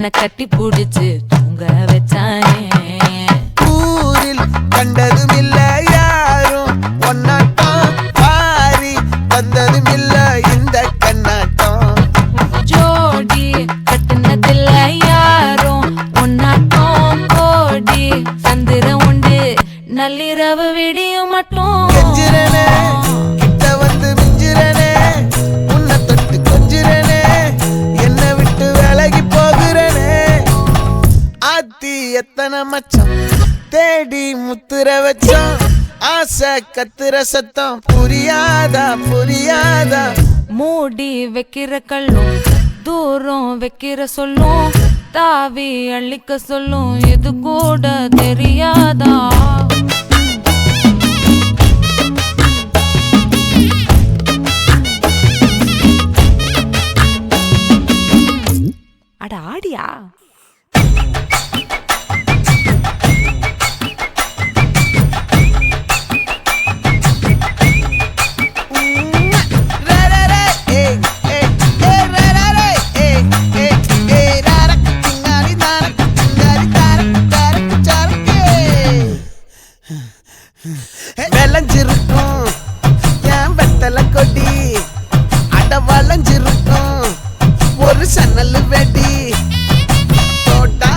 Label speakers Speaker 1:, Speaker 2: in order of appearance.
Speaker 1: என்ன கட்டி புடிச்சு தூங்க வச்சானே.
Speaker 2: ஊரில் கண்டதும் இல்ல யாரும் ஒன்னாட்டம், பாரி வந்ததும் இல்ல இந்த கண்ணாட்டம்.
Speaker 1: ஜோடி கட்டுனதில்ல யாரும் ஒன்னாட்டம், கோடி சந்திரம் உண்டு நள்ளிரவு விடியும் மட்டும்.
Speaker 2: கெஞ்சிரனே கிட்ட வந்து மிஞ்சிரனே, உன்னை தொட்டு கொஞ்சிரனே, என்ன விட்டு விலகி போகிறனே. ஆத்தி எத்தனை மச்சம் தேடி முத்துற வச்சோம், ஆசை கத்துற சத்தம் புரியாதா புரியாதா.
Speaker 1: மூடி வைக்கிற கல்லும் தூரம் வைக்கிற சொல்லும், தாவி அள்ளிக்க சொல்லும் இது கூட தெரியாதா.